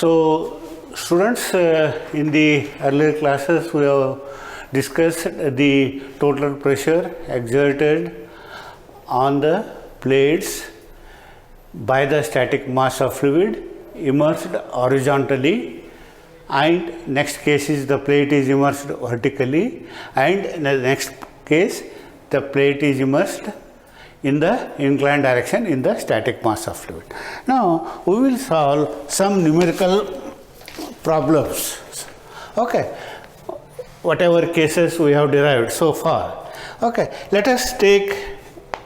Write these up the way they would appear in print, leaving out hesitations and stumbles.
So, students, in the earlier classes we have discussed the total pressure exerted on the plates by the static mass of fluid immersed horizontally, and next case is the plate is immersed vertically, and in the next case the plate is immersed in the inclined direction in the static mass of fluid. Now we will solve some numerical problems. Okay, whatever cases we have derived so far. Okay, let us take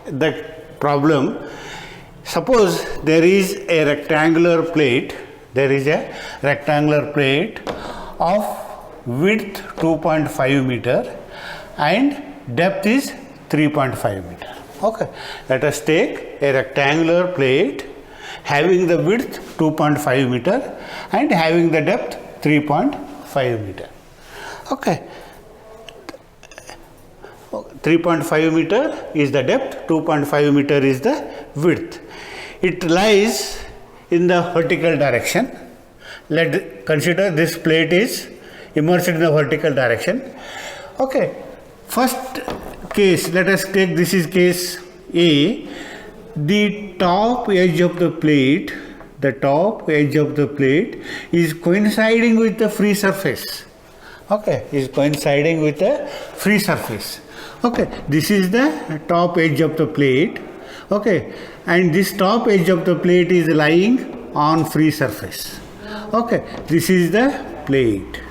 the problem. Suppose there is a rectangular plate. There is a rectangular plate of width 2.5 meter and depth is 3.5 meter. Okay, let us take a rectangular plate having the width 2.5 meter and having the depth 3.5 meter. Okay, 3.5 meter is the depth, 2.5 meter is the width. It lies in the vertical direction. Let consider this plate is immersed in the vertical direction. Okay, first case, let us take, this is case A. The top edge of the plate, is coinciding with the free surface. Okay, is coinciding with the free surface. Okay, this is the top edge of the plate. Okay, and this top edge of the plate is lying on free surface. Okay, this is the plate.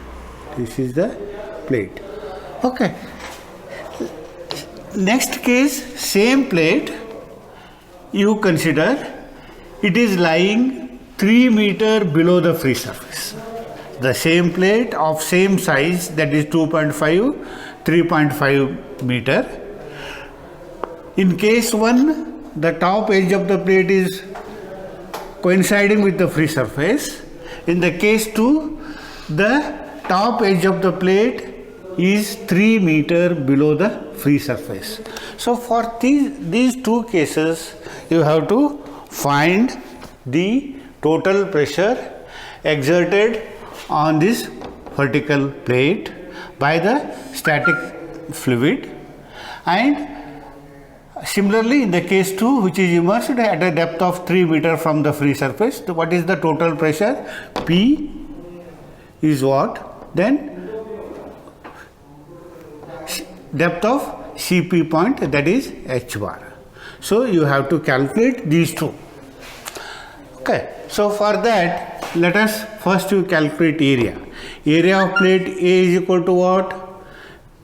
Okay, next case, same plate, you consider it is lying 3 meter below the free surface. The same plate of same size, that is 2.5, 3.5 meter. In case 1, the top edge of the plate is coinciding with the free surface. In the case 2, the top edge of the plate is 3 meter below the free surface. So for these two cases, you have to find the total pressure exerted on this vertical plate by the static fluid, and similarly in the case 2, which is immersed at a depth of 3 meter from the free surface, what is the total pressure? P is what? Then depth of CP point, that is H bar. So you have to calculate these two. Okay, so for that, let us first you calculate area. Area of plate A is equal to what?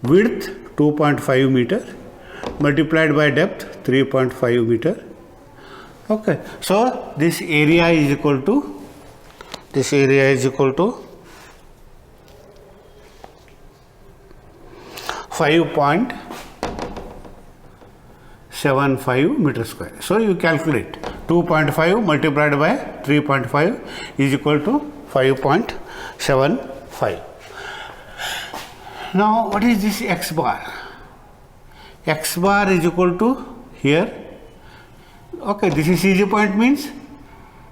Width 2.5 meter multiplied by depth 3.5 meter. Okay, so this area is equal to 5.75 meter square. So you calculate 2.5 multiplied by 3.5 is equal to 5.75. Now what is this X bar? X bar is equal to here. Okay, this is CG point, means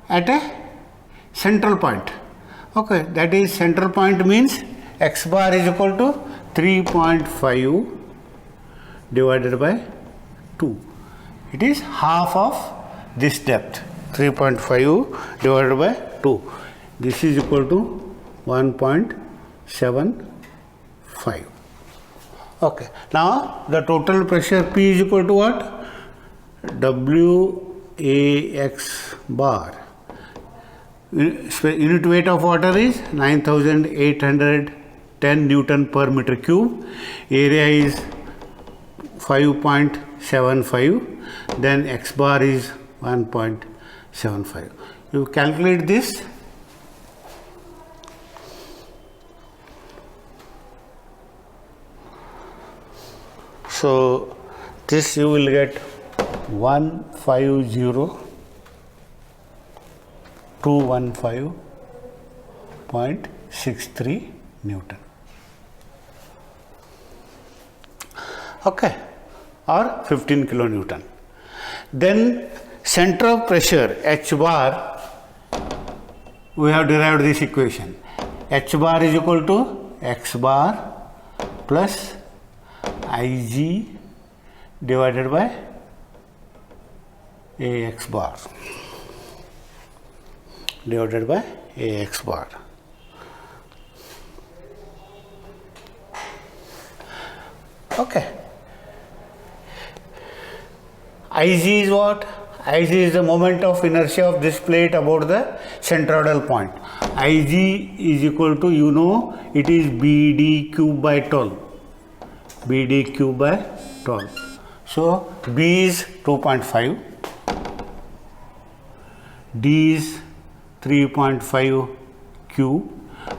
at a central point. Okay, that is central point means X bar is equal to 3.5 divided by 2. It is half of this depth. 3.5 divided by 2. This is equal to 1.75. Okay. Now the total pressure P is equal to what? WAX bar. Unit weight of water is 9,810 Newton per meter cube. Area is 5.75. Then X bar is 1.75. You calculate this. So this you will get 150,215.63 Newton. Okay, or 15 kilonewton. Then center of pressure H bar we have derived this equation. H bar is equal to x bar plus Ig divided by Ax bar divided by Ax bar. Okay. Ig is what? Ig is the moment of inertia of this plate about the centroidal point. Ig is equal to, you know, it is BD cube by 12. BD cube by 12. So B is 2.5. D is 3.5 cube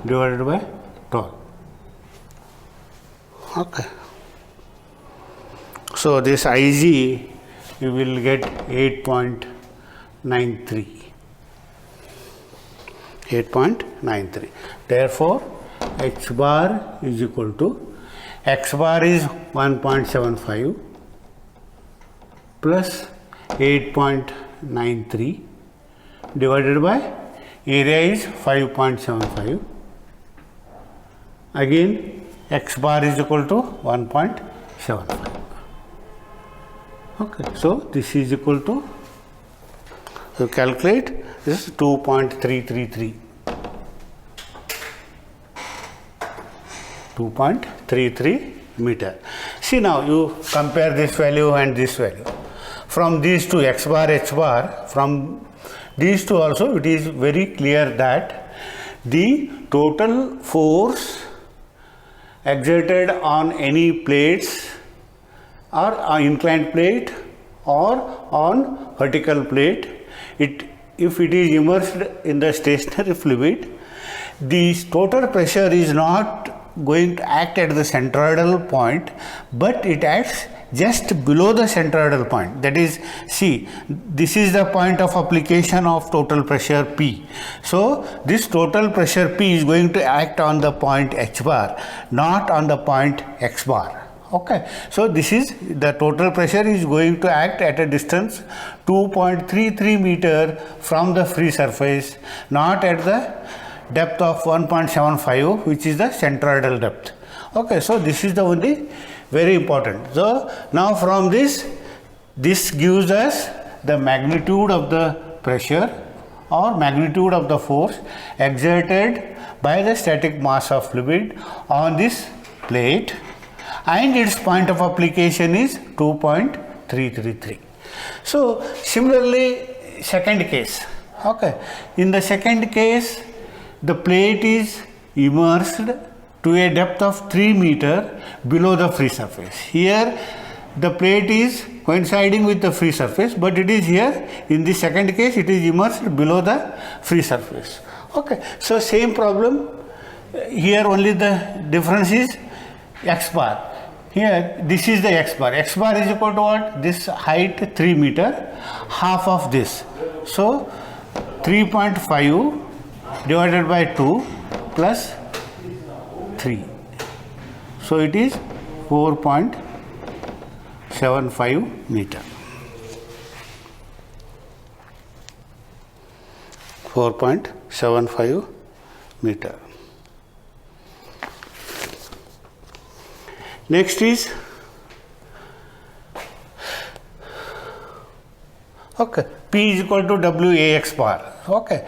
divided by 12. Okay. So this Ig you will get 8.93. 8.93. Therefore, H bar is equal to, X bar is 1.75 plus 8.93 divided by area is 5.75. Again, X bar is equal to 1.75. Okay, so this is equal to, you calculate, this is 2.333. 2.33 meter. See now, you compare this value and this value. From these two, X bar, H bar, from these two also, it is very clear that the total force exerted on any plates or on inclined plate or on vertical plate, if it is immersed in the stationary fluid, the total pressure is not going to act at the centroidal point, but it acts just below the centroidal point. That is, see, this is the point of application of total pressure P. So this total pressure P is going to act on the point H bar, not on the point X bar. Okay, so this is the total pressure is going to act at a distance 2.33 meter from the free surface, not at the depth of 1.75, which is the centroidal depth. Okay, so this is the only very important. So now from this gives us the magnitude of the pressure or magnitude of the force exerted by the static mass of fluid on this plate, and its point of application is 2.333. So similarly, second case. Okay, in the second case, the plate is immersed to a depth of 3 meter below the free surface. Here the plate is coinciding with the free surface, but it is here in the second case it is immersed below the free surface. Okay, so same problem here, only the difference is X bar. Here this is the X bar. X bar is equal to what? This height 3 meter, half of this. So 3.5 divided by 2 plus 3. So it is 4.75 meter. 4.75 meter. Next is, okay, P is equal to WAX bar. Okay,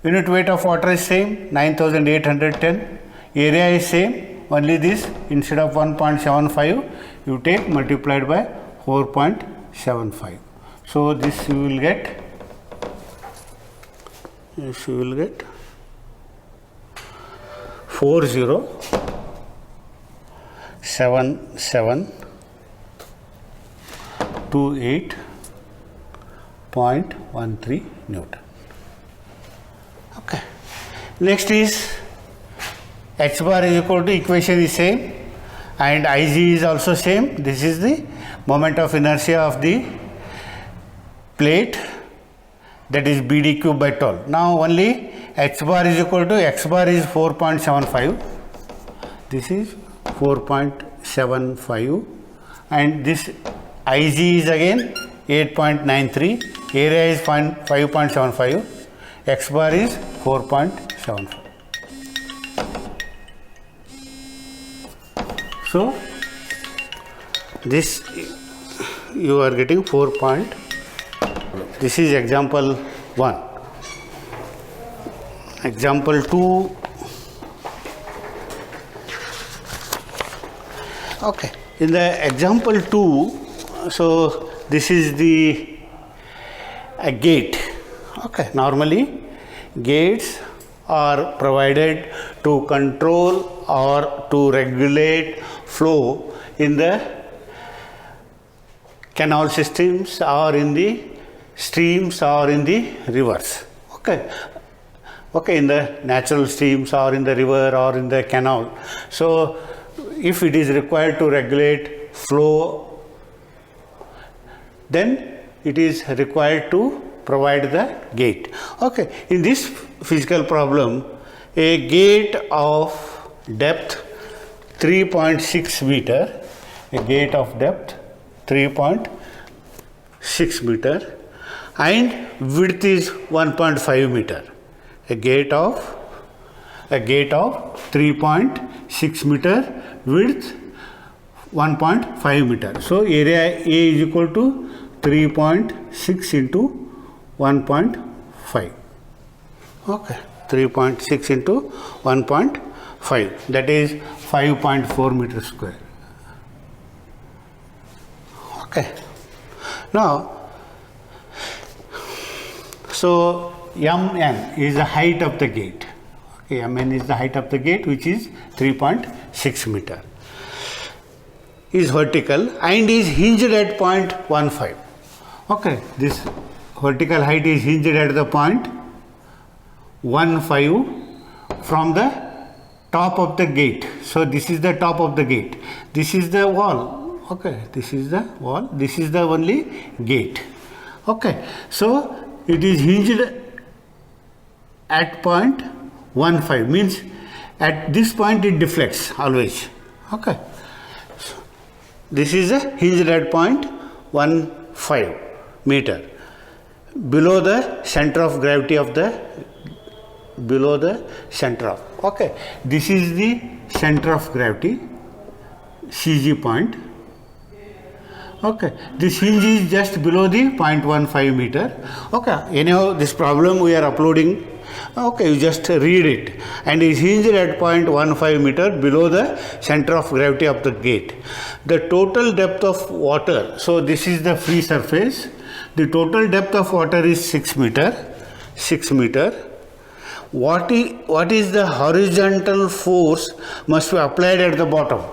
unit weight of water is same, 9810, area is same, only this, instead of 1.75 you take multiplied by 4.75. So this you will get 407728.13 Newton. Okay. Next is H bar is equal to, equation is same and Ig is also same. This is the moment of inertia of the plate, that is BD cube by 12. Now only H bar is equal to, X bar is 4.75. This is 4.75 and this Ig is again 8.93, area is 5.75, x bar is 4.75. So this you are getting 4 point. This is example 1. Example 2. Okay. In the example 2, so this is a gate. Okay. Normally gates are provided to control or to regulate flow in the canal systems or in the streams or in the rivers. Okay. Okay, in the natural streams or in the river or in the canal. So if it is required to regulate flow, then it is required to provide the gate. Okay, in this physical problem, a gate of depth 3.6 meter, a gate of depth 3.6 meter and width is 1.5 meter. A gate of 3.6 meter, width 1.5 meter. So area A is equal to 3.6 into 1.5. Okay, 3.6 into 1.5, that is 5.4 meter square. Okay. Now, so Mn is the height of the gate. Okay, Mn is the height of the gate, which is 3.6 meter. Is vertical and is hinged at point 1.5. Okay, this vertical height is hinged at the point 1.5 from the top of the gate. So this is the top of the gate. This is the wall. Okay, this is the wall. This is the only gate. Okay, so it is hinged at point 1.5, means at this point it deflects always. Okay, so this is a hinged at point 1.5 meter below the center of gravity of the center of. Okay, this is the center of gravity, CG point. Okay, this hinge is just below the 0.15 meter. Okay, anyhow this problem we are uploading. Okay, you just read it, and is hinged at 0.15 meter below the center of gravity of the gate. The total depth of water, so this is the free surface. The total depth of water is 6 meter. 6 meter. What is the horizontal force must be applied at the bottom?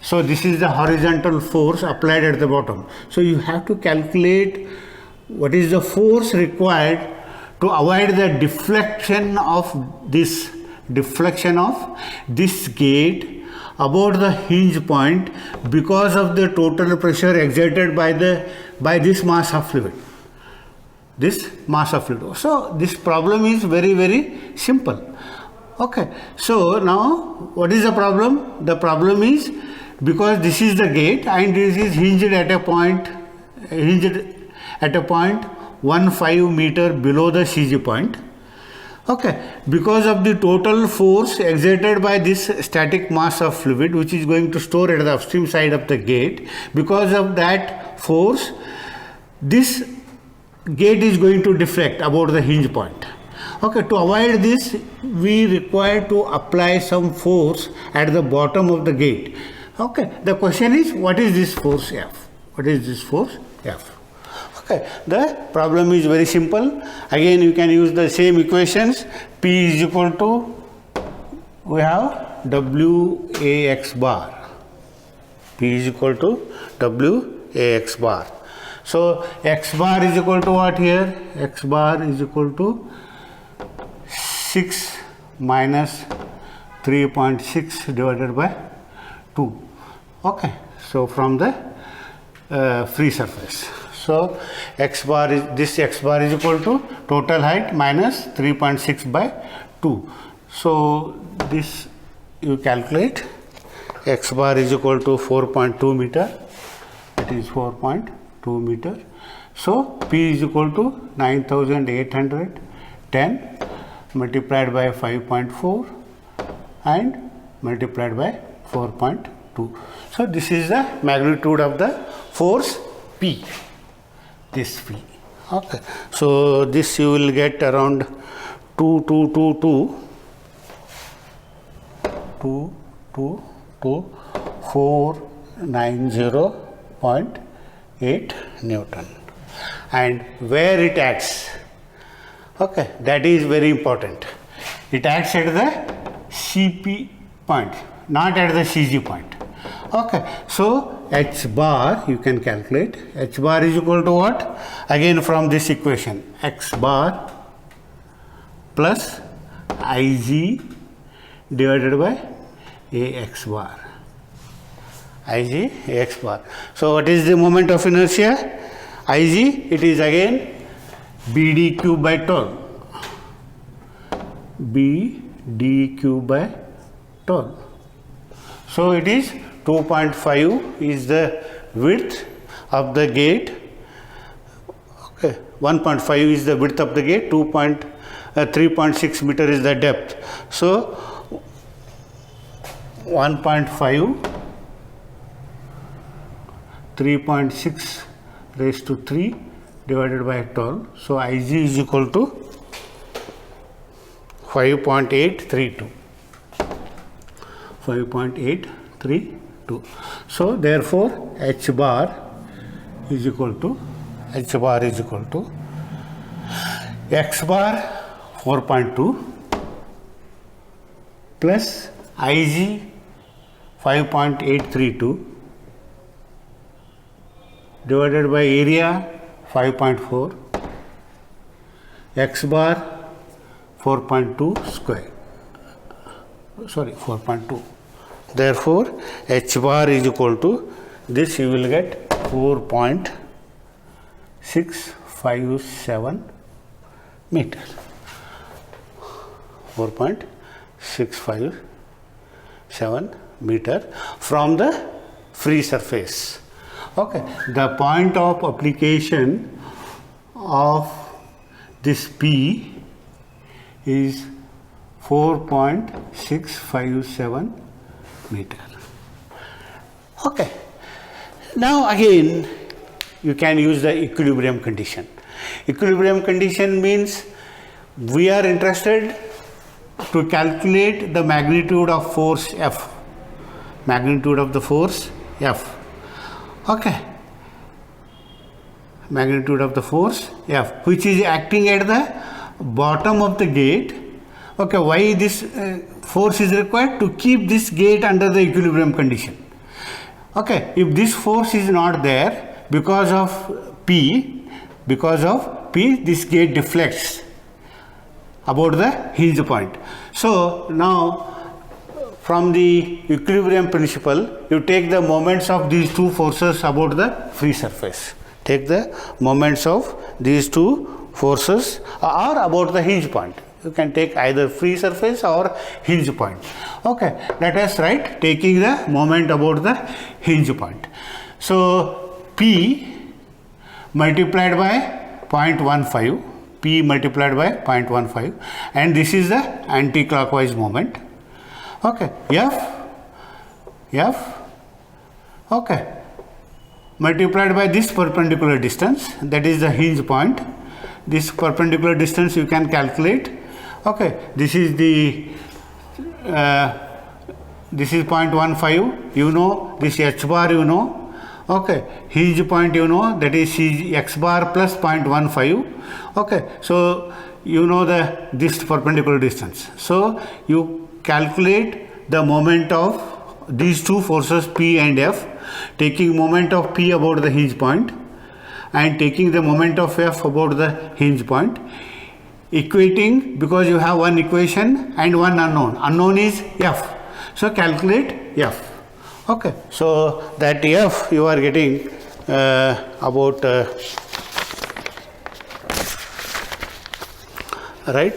So this is the horizontal force applied at the bottom. So you have to calculate what is the force required to avoid the deflection of this gate about the hinge point because of the total pressure exerted by this mass of fluid. So this problem is very, very simple. Okay, so now what is the problem? The problem is, because this is the gate and this is hinged at a point 1.5 meter below the CG point. Okay, because of the total force exerted by this static mass of fluid which is going to store at the upstream side of the gate, because of that force this gate is going to deflect about the hinge point. Okay, to avoid this we require to apply some force at the bottom of the gate. Okay, the question is, what is this force F? What is this force F? Okay, the problem is very simple. Again, you can use the same equations. P is equal to, we have WAX bar. P is equal to WAX bar. So X bar is equal to what here? X bar is equal to 6 minus 3.6 divided by 2. Okay, so from the free surface. So X bar is equal to total height minus 3.6 by 2. So this you calculate. X bar is equal to 4.2 meter. It is 4.2 meter. So P is equal to 9,810 10 multiplied by 5.4 and multiplied by 4.2. So this is the magnitude of the force P, this P. Okay, so this you will get around 490.8 Newton. And where it acts, okay, that is very important. It acts at the CP point, not at the CG point. Okay, so H bar you can calculate. H bar is equal to what? Again from this equation, X bar plus Ig divided by Ax bar. Ig Ax bar. So what is the moment of inertia? Ig, it is again BD cube by 12. BD cube by 12. So it is 2.5 is the width of the gate. Okay, 1.5 is the width of the gate. 3.6 meter is the depth. So 1.5, 3.6 raised to 3 divided by 12. So Ig is equal to 5.832. 5.832. So therefore H bar is equal to X bar 4.2 plus Ig 5.832 divided by area 5.4, X bar 4.2 square. Sorry, 4.2. Therefore, H bar is equal to this, you will get 4.657 meter. 4.657 meter from the free surface. Okay, the point of application of this P is 4.657 meter. Okay, now again you can use the equilibrium condition. Equilibrium condition means we are interested to calculate the magnitude of force F, magnitude of the force F. Okay, magnitude of the force F, which is acting at the bottom of the gate. Okay, why this force is required? To keep this gate under the equilibrium condition. Okay, if this force is not there, because of P, this gate deflects about the hinge point. So now from the equilibrium principle, you take the moments of these two forces about the free surface. Take the moments of these two forces or about the hinge point. You can take either free surface or hinge point. Okay, let us write taking the moment about the hinge point. So P multiplied by 0.15, P multiplied by 0.15, and this is the anti-clockwise moment. Okay, F, okay, multiplied by this perpendicular distance, that is the hinge point. This perpendicular distance you can calculate. Okay, this is the this is 0.15, you know, this H bar you know. Okay, hinge point you know, that is X bar plus 0.15. Okay, so you know this perpendicular distance. So you calculate the moment of these two forces P and F, taking moment of P about the hinge point and taking the moment of F about the hinge point, equating, because you have one equation and one unknown. Unknown is F. So calculate F. Okay, so that F you are getting about right,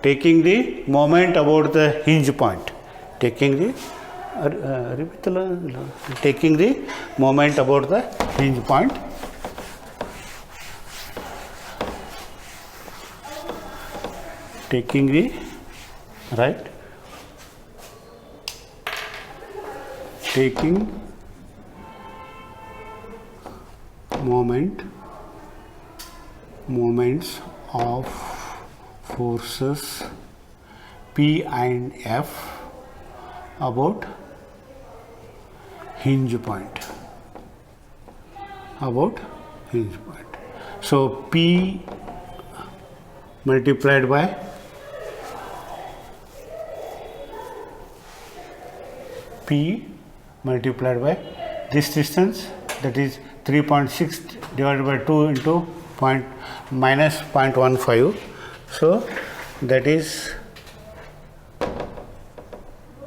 taking the moment about the hinge point, taking the moment about the hinge point, taking the right, taking moments of forces P and F about hinge point. So P multiplied by this distance, that is 3.6 divided by 2 into minus 0.15. So that is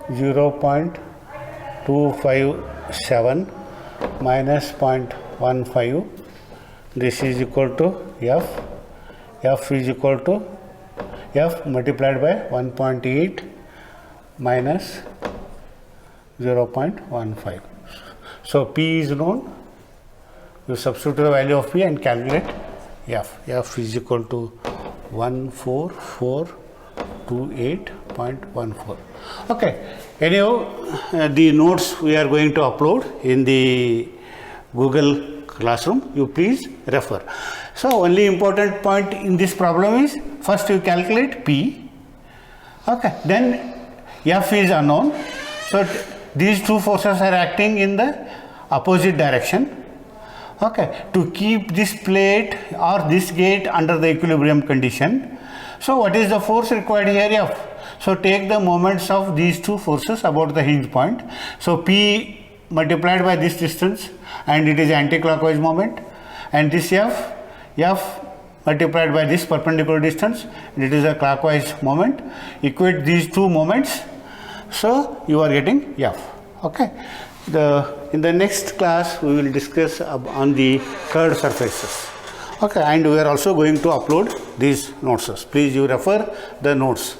0.257 minus 0.15. This is equal to F. F is equal to F multiplied by 1.8 minus 0.15. So P is known. You substitute the value of P and calculate F. F is equal to 14428.14. Okay. Anyhow, the notes we are going to upload in the Google Classroom. You please refer. So only important point in this problem is first you calculate P. Okay. Then F is unknown. So these two forces are acting in the opposite direction. Okay, to keep this plate or this gate under the equilibrium condition. So what is the force required here? F. So take the moments of these two forces about the hinge point. So P multiplied by this distance, and it is anti-clockwise moment, and this F multiplied by this perpendicular distance, and it is a clockwise moment. Equate these two moments, so you are getting F. Okay. In the next class we will discuss on the curved surfaces. Okay, and we are also going to upload these notes. Please you refer the notes.